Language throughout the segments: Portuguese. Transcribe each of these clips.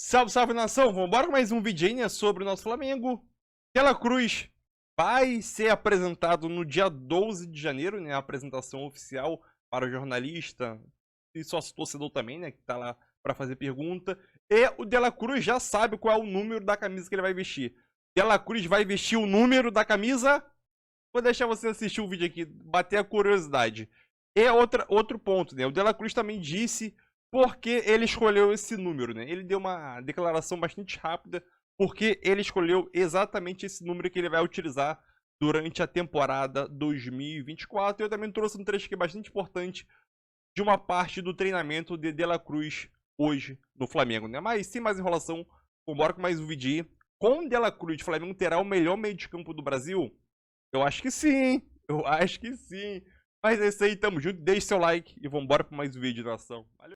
Salve, salve, nação! Vambora com mais um vídeo, né, sobre o nosso Flamengo. Dela Cruz vai ser apresentado no dia 12 de janeiro, né? A apresentação oficial para o jornalista e sócio torcedor também, né? Que tá lá para fazer pergunta. E o Dela Cruz já sabe qual é o número da camisa que ele vai vestir. Dela Cruz vai vestir o número da camisa. Vou deixar você assistir o vídeo aqui, bater a curiosidade. E outro ponto, né? O Dela Cruz também disse porque ele escolheu esse número, né? Ele deu uma declaração bastante rápida porque ele escolheu exatamente esse número que ele vai utilizar durante a temporada 2024. Eu também trouxe um trecho aqui bastante importante de uma parte do treinamento de Dela Cruz hoje no Flamengo, né? Mas sem mais enrolação, vambora com mais um vídeo. Com Dela Cruz, o Flamengo terá o melhor meio de campo do Brasil? Eu acho que sim, eu acho que sim. Mas é isso aí, tamo junto, deixe seu like e vambora para mais um vídeo, nação. Valeu.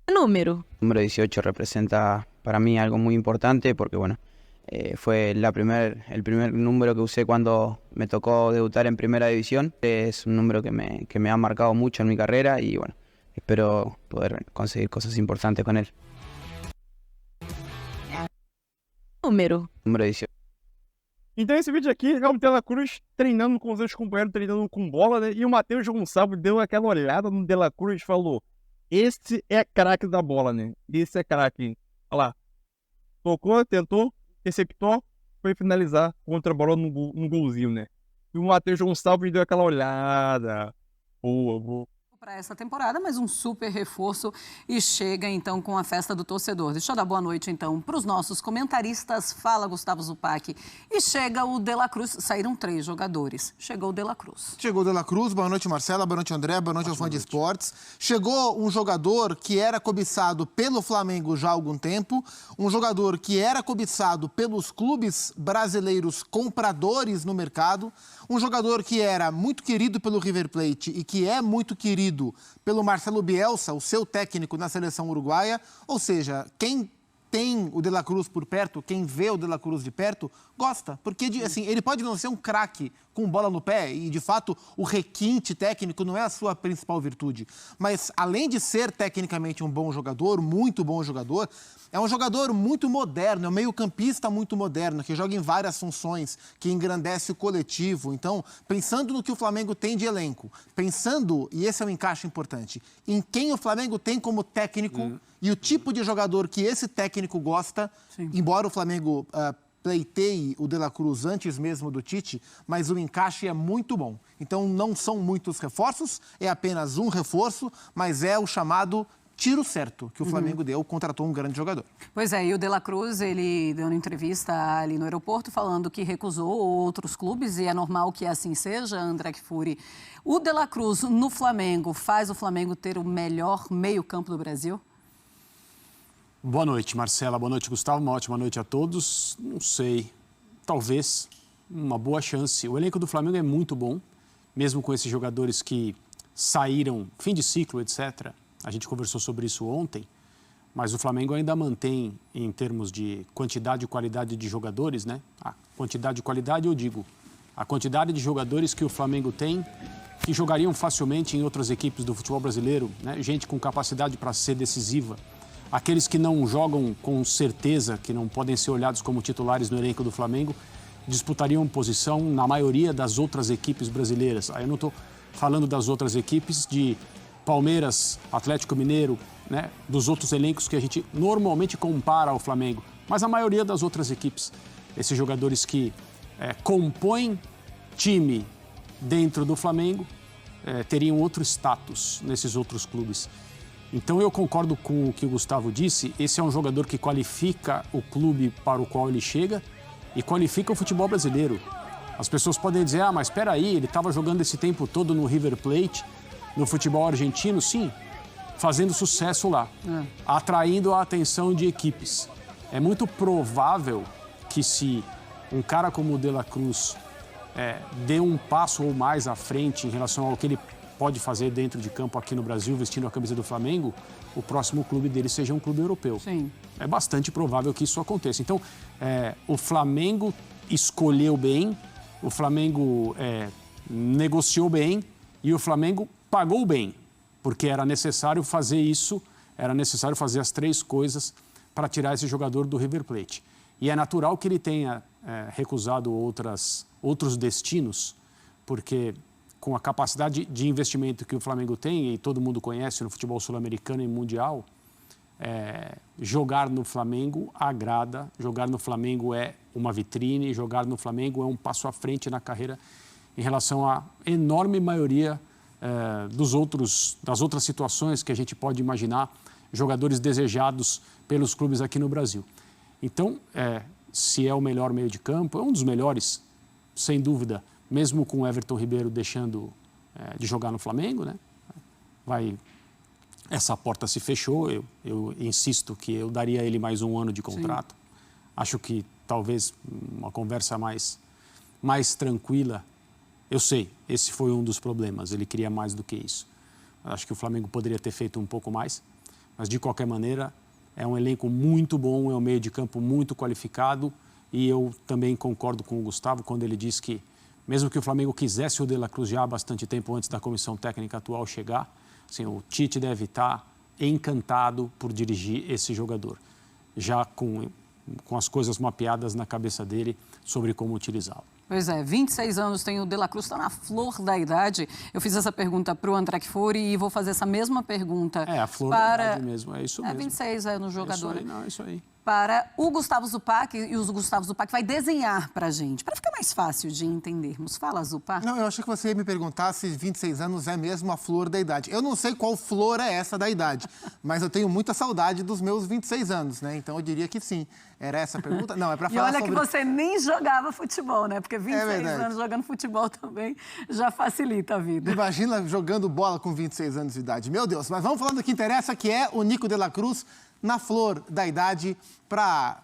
Número 18 representa para mí algo muy importante porque, bueno, fue el primer número que usé cuando me tocó debutar en Primera División. Es un número que me ha marcado mucho en mi carrera y, bueno, espero poder conseguir cosas importantes con él. Número 18. Então esse vídeo aqui é o Dela Cruz treinando com os seus companheiros, treinando com bola, né? E o Matheus Gonçalves deu aquela olhada no Dela Cruz e falou: esse é craque da bola, né? Esse é craque. Olha lá. Tocou, tentou, receptou, foi finalizar contra a bola no golzinho, né? E o Matheus Gonçalves deu aquela olhada. Boa. Para essa temporada, mas um super reforço e chega então com a festa do torcedor. Deixa eu dar boa noite então para os nossos comentaristas. Fala, Gustavo Zupac. E chega o Dela Cruz, saíram 3 jogadores. Chegou o Dela Cruz. Chegou o Dela Cruz, boa noite Marcela, boa noite André, boa noite ao fã de esportes. Chegou um jogador que era cobiçado pelo Flamengo já há algum tempo, um jogador que era cobiçado pelos clubes brasileiros compradores no mercado, um jogador que era muito querido pelo River Plate e que é muito querido pelo Marcelo Bielsa, o seu técnico na seleção uruguaia. Ou seja, quem tem o Dela Cruz por perto, quem vê o Dela Cruz de perto, gosta. Porque assim, ele pode não ser um craque com bola no pé e, de fato, o requinte técnico não é a sua principal virtude. Mas, além de ser tecnicamente um bom jogador, muito bom jogador, é um jogador muito moderno, é um meio-campista muito moderno, que joga em várias funções, que engrandece o coletivo. Então, pensando no que o Flamengo tem de elenco, pensando, e esse é um encaixe importante, em quem o Flamengo tem como técnico e o tipo de jogador que esse técnico gosta, embora o Flamengo pleiteie o Dela Cruz antes mesmo do Tite, mas o encaixe é muito bom. Então, não são muitos reforços, é apenas um reforço, mas é o chamado tiro certo que o Flamengo deu, contratou um grande jogador. Pois é, e o Dela Cruz, ele deu uma entrevista ali no aeroporto falando que recusou outros clubes e é normal que assim seja, André Kfouri. O Dela Cruz no Flamengo faz o Flamengo ter o melhor meio-campo do Brasil? Boa noite, Marcela. Boa noite, Gustavo. Uma ótima noite a todos. Não sei, talvez uma boa chance. O elenco do Flamengo é muito bom, mesmo com esses jogadores que saíram, fim de ciclo, etc. A gente conversou sobre isso ontem, mas o Flamengo ainda mantém, em termos de quantidade e qualidade de jogadores, né? A quantidade e qualidade, eu digo, a quantidade de jogadores que o Flamengo tem, que jogariam facilmente em outras equipes do futebol brasileiro, né? Gente com capacidade para ser decisiva. Aqueles que não jogam com certeza, que não podem ser olhados como titulares no elenco do Flamengo, disputariam posição na maioria das outras equipes brasileiras. Aí eu não estou falando das outras equipes de Palmeiras, Atlético Mineiro, né, dos outros elencos que a gente normalmente compara ao Flamengo, mas a maioria das outras equipes. Esses jogadores que compõem time dentro do Flamengo teriam outro status nesses outros clubes. Então eu concordo com o que o Gustavo disse, esse é um jogador que qualifica o clube para o qual ele chega e qualifica o futebol brasileiro. As pessoas podem dizer, mas espera aí, ele estava jogando esse tempo todo no River Plate, no futebol argentino, sim, fazendo sucesso lá, atraindo a atenção de equipes. É muito provável que se um cara como o Dela Cruz dê um passo ou mais à frente em relação ao que ele pode fazer dentro de campo aqui no Brasil, vestindo a camisa do Flamengo, o próximo clube dele seja um clube europeu. Sim. É bastante provável que isso aconteça. Então, o Flamengo escolheu bem, o Flamengo negociou bem e o Flamengo pagou bem, porque era necessário fazer isso, era necessário fazer as 3 coisas para tirar esse jogador do River Plate. E é natural que ele tenha recusado outros destinos, porque com a capacidade de investimento que o Flamengo tem, e todo mundo conhece no futebol sul-americano e mundial, jogar no Flamengo agrada, jogar no Flamengo é uma vitrine, jogar no Flamengo é um passo à frente na carreira em relação à enorme maioria das outras situações que a gente pode imaginar, jogadores desejados pelos clubes aqui no Brasil. Então, se é o melhor meio de campo, é um dos melhores, sem dúvida, mesmo com o Everton Ribeiro deixando de jogar no Flamengo, né? Essa porta se fechou, eu insisto que eu daria a ele mais um ano de contrato. Sim. Acho que talvez uma conversa mais tranquila. Eu sei, esse foi um dos problemas, ele queria mais do que isso. Acho que o Flamengo poderia ter feito um pouco mais, mas de qualquer maneira é um elenco muito bom, é um meio de campo muito qualificado e eu também concordo com o Gustavo quando ele diz que mesmo que o Flamengo quisesse o De La Cruz já há bastante tempo antes da comissão técnica atual chegar, assim, o Tite deve estar encantado por dirigir esse jogador, já com as coisas mapeadas na cabeça dele sobre como utilizá-lo. Pois é, 26 anos tem o De La Cruz, está na flor da idade. Eu fiz essa pergunta para o André Kfouri e vou fazer essa mesma pergunta a flor da idade mesmo, é isso mesmo. 26 é no jogador. É isso aí. Para o Gustavo Zupac, e o Gustavo Zupac vai desenhar para a gente, para ficar mais fácil de entendermos. Fala, Zupac. Não, eu achei que você ia me perguntar se 26 anos é mesmo a flor da idade. Eu não sei qual flor é essa da idade, mas eu tenho muita saudade dos meus 26 anos, né? Então eu diria que sim. Era essa a pergunta? Não, é para falar sobre... E olha que você nem jogava futebol, né? Porque 26 anos jogando futebol também já facilita a vida. Imagina jogando bola com 26 anos de idade. Meu Deus, mas vamos falando do que interessa, que é o Nico De La Cruz na flor da idade para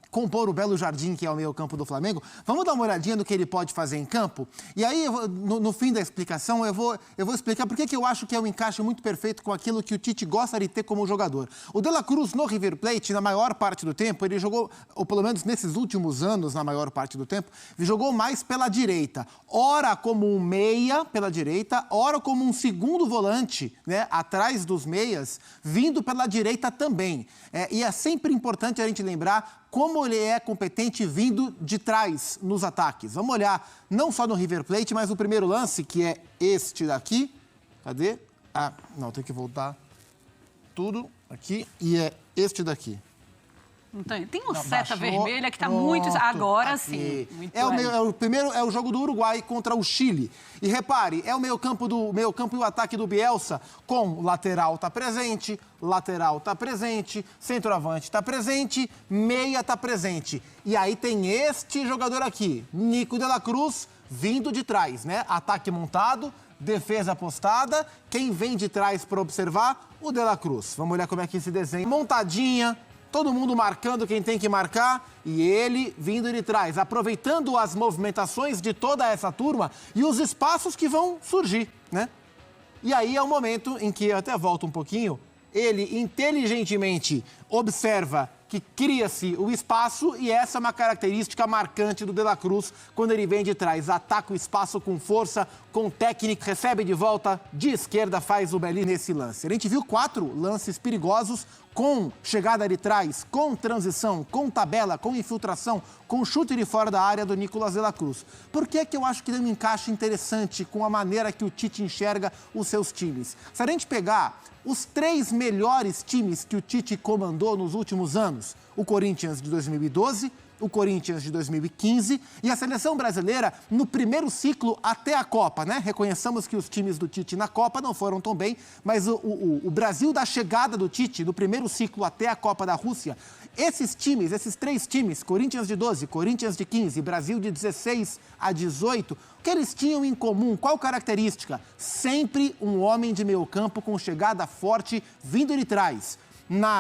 compor o belo jardim que é o meio campo do Flamengo. Vamos dar uma olhadinha no que ele pode fazer em campo? E aí, no fim da explicação, eu vou explicar por que eu acho que é um encaixe muito perfeito com aquilo que o Tite gosta de ter como jogador. O De La Cruz no River Plate, na maior parte do tempo, ele jogou, ou pelo menos nesses últimos anos, na maior parte do tempo, ele jogou mais pela direita. Ora como um meia pela direita, ora como um segundo volante, né, atrás dos meias, vindo pela direita também. E é sempre importante a gente lembrar como ele é competente vindo de trás nos ataques. Vamos olhar não só no River Plate, mas o primeiro lance, que é este daqui. Cadê? Ah, não, tem que voltar tudo aqui. E é este daqui. Tem uma seta vermelha que está muito... Agora aqui. Sim. Muito o primeiro é o jogo do Uruguai contra o Chile. E repare, é o meio campo e o ataque do Bielsa com lateral está presente, centroavante está presente, meia está presente. E aí tem este jogador aqui, Nico De La Cruz, vindo de trás, né? Ataque montado, defesa postada. Quem vem de trás para observar? O De La Cruz. Vamos olhar como é que se desenha. Montadinha. Todo mundo marcando quem tem que marcar e ele vindo de trás, aproveitando as movimentações de toda essa turma e os espaços que vão surgir, né? E aí é o momento em que, eu até volto um pouquinho, ele inteligentemente observa que cria-se o espaço e essa é uma característica marcante do De La Cruz quando ele vem de trás. Ataca o espaço com força, com técnica, recebe de volta de esquerda, faz o belíssimo nesse lance. A gente viu 4 lances perigosos com chegada de trás, com transição, com tabela, com infiltração, com chute de fora da área do Nicolás De La Cruz. Por que eu acho que tem um encaixe interessante com a maneira que o Tite enxerga os seus times? Se a gente pegar os 3 melhores times que o Tite comandou nos últimos anos, o Corinthians de 2012, o Corinthians de 2015 e a seleção brasileira no primeiro ciclo até a Copa, né? Reconheçamos que os times do Tite na Copa não foram tão bem, mas o Brasil da chegada do Tite no primeiro ciclo até a Copa da Rússia, esses 3 times, Corinthians de 12, Corinthians de 15, Brasil de 16 a 18, o que eles tinham em comum? Qual característica? Sempre um homem de meio campo com chegada forte vindo de trás.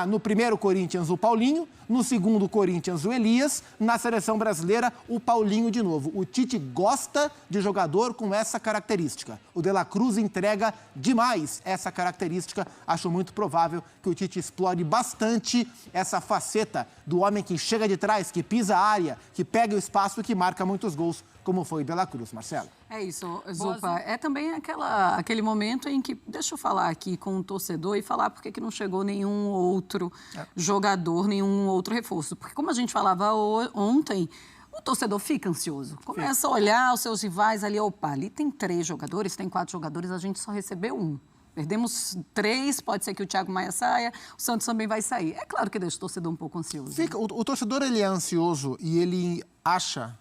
No primeiro Corinthians, o Paulinho. No segundo Corinthians, o Elias. Na seleção brasileira, o Paulinho de novo. O Tite gosta de jogador com essa característica. O De La Cruz entrega demais essa característica. Acho muito provável que o Tite explore bastante essa faceta do homem que chega de trás, que pisa a área, que pega o espaço e que marca muitos gols, como foi o De La Cruz. Marcelo. É isso, Zupa. É também aquele momento em que, deixa eu falar aqui com o torcedor e falar por que não chegou nenhum outro jogador, nenhum outro reforço. Porque como a gente falava ontem, o torcedor fica ansioso. Começa a olhar os seus rivais ali, opa, ali tem 3 jogadores, tem 4 jogadores, a gente só recebeu 1. Perdemos 3, pode ser que o Thiago Maia saia, o Santos também vai sair. É claro que deixa o torcedor um pouco ansioso. O torcedor, ele é ansioso e ele acha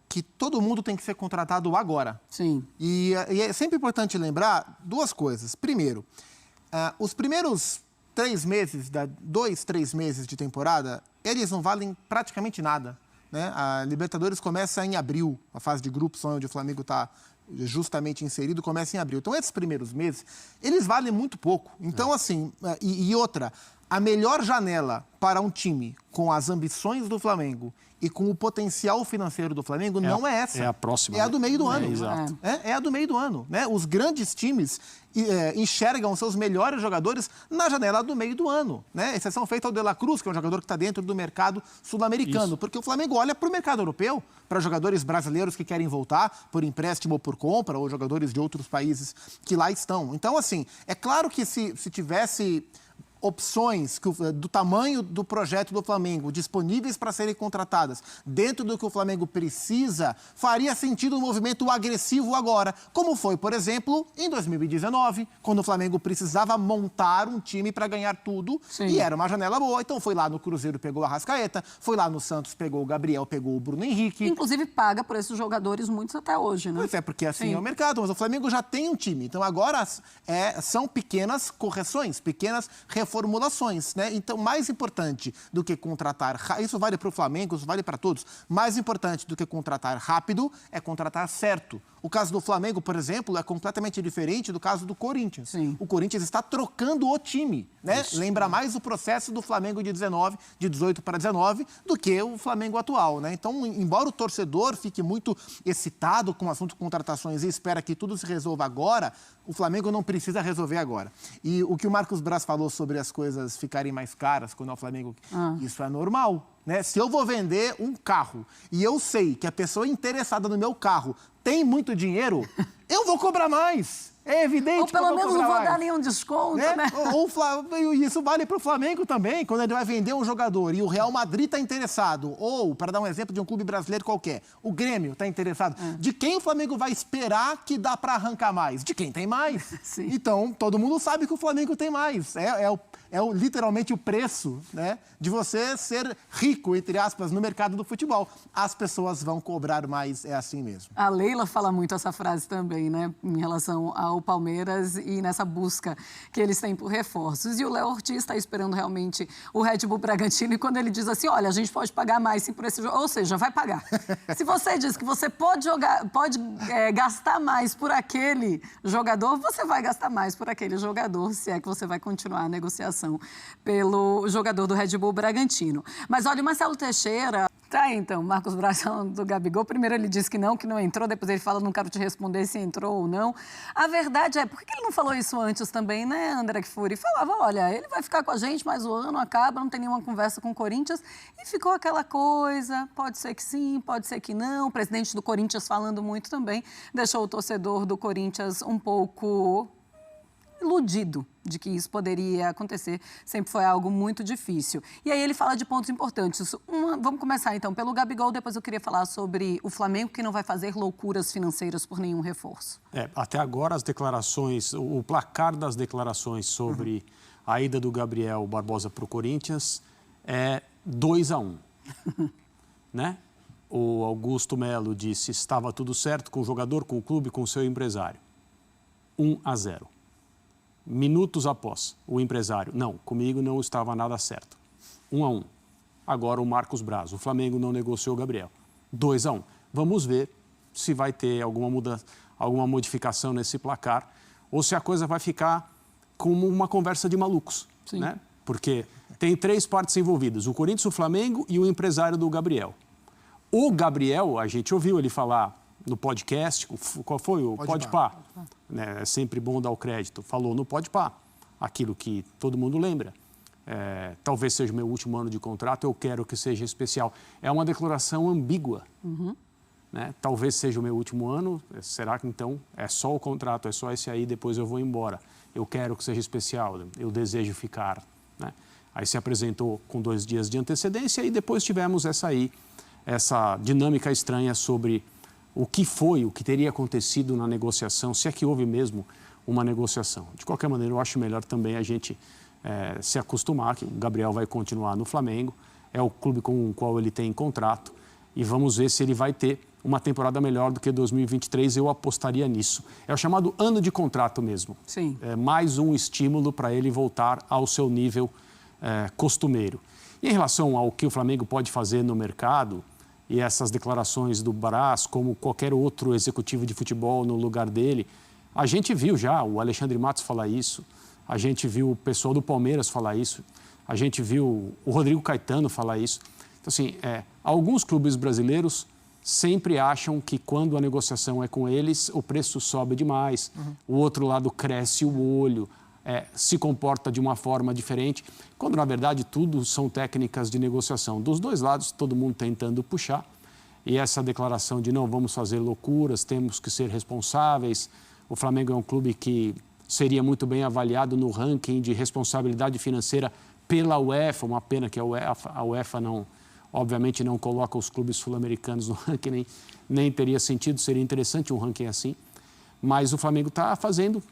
que todo mundo tem que ser contratado agora. Sim. E é sempre importante lembrar 2 coisas. Primeiro, os primeiros 3 meses, 2, 3 meses de temporada, eles não valem praticamente nada, né? A Libertadores começa em abril, a fase de grupos onde o Flamengo está justamente inserido, começa em abril. Então, esses primeiros meses, eles valem muito pouco. Então, assim, e outra, a melhor janela para um time com as ambições do Flamengo e com o potencial financeiro do Flamengo não é essa. É a próxima. É a do meio do ano. Exato. É a do meio do ano, né? Os grandes times enxergam seus melhores jogadores na janela do meio do ano, né? Exceção feita ao De La Cruz, que é um jogador que está dentro do mercado sul-americano, porque o Flamengo olha para o mercado europeu, para jogadores brasileiros que querem voltar por empréstimo ou por compra, ou jogadores de outros países que lá estão. Então, assim, é claro que se tivesse opções do tamanho do projeto do Flamengo disponíveis para serem contratadas dentro do que o Flamengo precisa, faria sentido um movimento agressivo agora, como foi, por exemplo, em 2019, quando o Flamengo precisava montar um time para ganhar tudo. Sim. E era uma janela boa. Então foi lá no Cruzeiro, pegou a Arrascaeta, foi lá no Santos, pegou o Gabriel, pegou o Bruno Henrique. Inclusive paga por esses jogadores muitos até hoje, né? Pois é, porque assim é o mercado, mas o Flamengo já tem um time. Então agora são pequenas correções, pequenas reformulações, né? Então, mais importante do que contratar, isso vale para o Flamengo, isso vale para todos, mais importante do que contratar rápido é contratar certo. O caso do Flamengo, por exemplo, é completamente diferente do caso do Corinthians. Sim. O Corinthians está trocando o time, né? Isso. Lembra mais o processo do Flamengo de 18 para 19, do que o Flamengo atual, né? Então, embora o torcedor fique muito excitado com o assunto de contratações e espera que tudo se resolva agora, o Flamengo não precisa resolver agora. E o que o Marcos Braz falou sobre as coisas ficarem mais caras quando é o Flamengo, isso é normal, né? Se eu vou vender um carro e eu sei que a pessoa interessada no meu carro tem muito dinheiro, eu vou cobrar mais. É evidente. Ou pelo menos não vou dar nenhum desconto, né? Ou isso vale para o Flamengo também, quando ele vai vender um jogador e o Real Madrid está interessado, ou, para dar um exemplo de um clube brasileiro qualquer, o Grêmio está interessado. De quem o Flamengo vai esperar que dá para arrancar mais? De quem tem mais. Sim. Então, todo mundo sabe que o Flamengo tem mais. Literalmente o preço, né, de você ser rico, entre aspas, no mercado do futebol. As pessoas vão cobrar mais, é assim mesmo. A Leila fala muito essa frase também, né, em relação ao Palmeiras e nessa busca que eles têm por reforços. E o Léo Ortiz está esperando realmente o Red Bull Bragantino e quando ele diz assim, olha, a gente pode pagar mais sim por esse jogo, ou seja, vai pagar. Se você diz que você pode gastar mais por aquele jogador, você vai gastar mais por aquele jogador, se é que você vai continuar a negociação pelo jogador do Red Bull Bragantino. Mas olha, o Marcelo Teixeira... Tá aí, então, Marcos Braz falando do Gabigol. Primeiro ele disse que não entrou, depois ele fala, não quero te responder se entrou ou não. A verdade é, por que ele não falou isso antes também, né, André Kfouri? Falava, olha, ele vai ficar com a gente, mas o ano acaba, não tem nenhuma conversa com o Corinthians. E ficou aquela coisa, pode ser que sim, pode ser que não. O presidente do Corinthians falando muito também, deixou o torcedor do Corinthians um pouco iludido de que isso poderia acontecer, sempre foi algo muito difícil. E aí ele fala de pontos importantes. Vamos começar então pelo Gabigol, depois eu queria falar sobre o Flamengo que não vai fazer loucuras financeiras por nenhum reforço. Até agora as declarações, o placar das declarações sobre a ida do Gabriel Barbosa para o Corinthians é 2-1, né? O Augusto Melo disse estava tudo certo com o jogador, com o clube, com o seu empresário. 1-0. Minutos após, o empresário, não, comigo não estava nada certo. 1-1. Agora o Marcos Braz, o Flamengo não negociou o Gabriel. 2-1. Vamos ver se vai ter alguma mudança, alguma modificação nesse placar ou se a coisa vai ficar como uma conversa de malucos. Sim. Né? Porque tem 3 partes envolvidas, o Corinthians, o Flamengo e o empresário do Gabriel. O Gabriel, a gente ouviu ele falar no podcast, qual foi? O Podpah. É sempre bom dar o crédito. Falou no Podpah, aquilo que todo mundo lembra. Talvez seja o meu último ano de contrato, eu quero que seja especial. É uma declaração ambígua. né? Talvez seja o meu último ano. Será que então é só o contrato, é só esse aí, depois eu vou embora? Eu quero que seja especial, eu desejo ficar, né? Aí se apresentou com 2 dias de antecedência e depois tivemos essa dinâmica estranha sobre o que teria acontecido na negociação, se é que houve mesmo uma negociação. De qualquer maneira, eu acho melhor também a gente se acostumar que o Gabriel vai continuar no Flamengo, é o clube com o qual ele tem contrato, e vamos ver se ele vai ter uma temporada melhor do que 2023, eu apostaria nisso. É o chamado ano de contrato mesmo. Sim. É mais um estímulo para ele voltar ao seu nível costumeiro. E em relação ao que o Flamengo pode fazer no mercado, e essas declarações do Brás, como qualquer outro executivo de futebol no lugar dele, a gente viu já o Alexandre Matos falar isso, a gente viu o pessoal do Palmeiras falar isso, a gente viu o Rodrigo Caetano falar isso. Então, assim, alguns clubes brasileiros sempre acham que quando a negociação é com eles, o preço sobe demais, o outro lado cresce o olho, se comporta de uma forma diferente, quando, na verdade, tudo são técnicas de negociação. Dos dois lados, todo mundo tentando puxar. E essa declaração de não vamos fazer loucuras, temos que ser responsáveis. O Flamengo é um clube que seria muito bem avaliado no ranking de responsabilidade financeira pela UEFA. Uma pena que a UEFA não, obviamente, não coloca os clubes sul-americanos no ranking, nem teria sentido, seria interessante um ranking assim. Mas o Flamengo está fazendo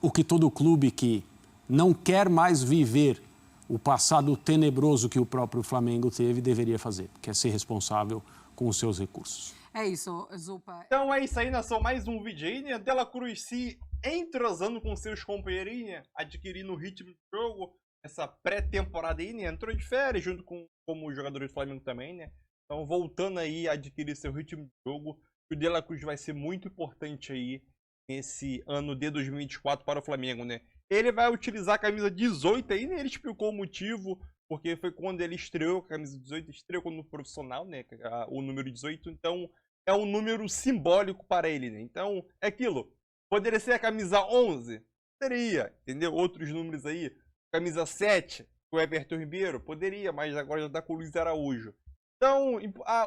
o que todo clube que não quer mais viver o passado tenebroso que o próprio Flamengo teve deveria fazer, que é ser responsável com os seus recursos. É isso, Zupa. Então é isso aí, nação. Mais um vídeo aí, né? De La Cruz se entrosando com seus companheirinhos, né? Adquirindo o ritmo do jogo. Essa pré-temporada aí, né? Entrou de férias junto com como os jogadores do Flamengo também, né? Então voltando aí a adquirir seu ritmo de jogo. O De La Cruz vai ser muito importante aí nesse ano de 2024 para o Flamengo, né? Ele vai utilizar a camisa 18 aí, né? Ele explicou o motivo, porque foi quando ele estreou a camisa 18, estreou no profissional, né? O número 18, então é um número simbólico para ele, né? Então, é aquilo. Poderia ser a camisa 11? Poderia, entendeu? Outros números aí. Camisa 7, o Everton Ribeiro? Poderia, mas agora já está com o Luiz Araújo. Então,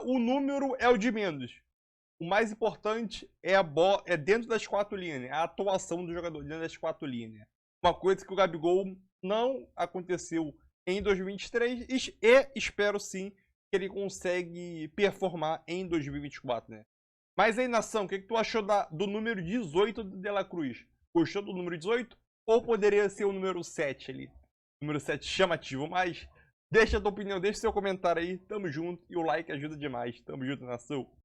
o número é o de menos. O mais importante é dentro das 4 linhas, né? A atuação do jogador dentro das 4 linhas. Né? Uma coisa que o Gabigol não aconteceu em 2023 e espero sim que ele consegue performar em 2024, né? Mas aí, nação, o que tu achou do número 18 do De La Cruz? Gostou do número 18? Ou poderia ser o número 7 ali? O número 7 chamativo, mas deixa a tua opinião, deixa seu comentário aí. Tamo junto e o like ajuda demais. Tamo junto, nação.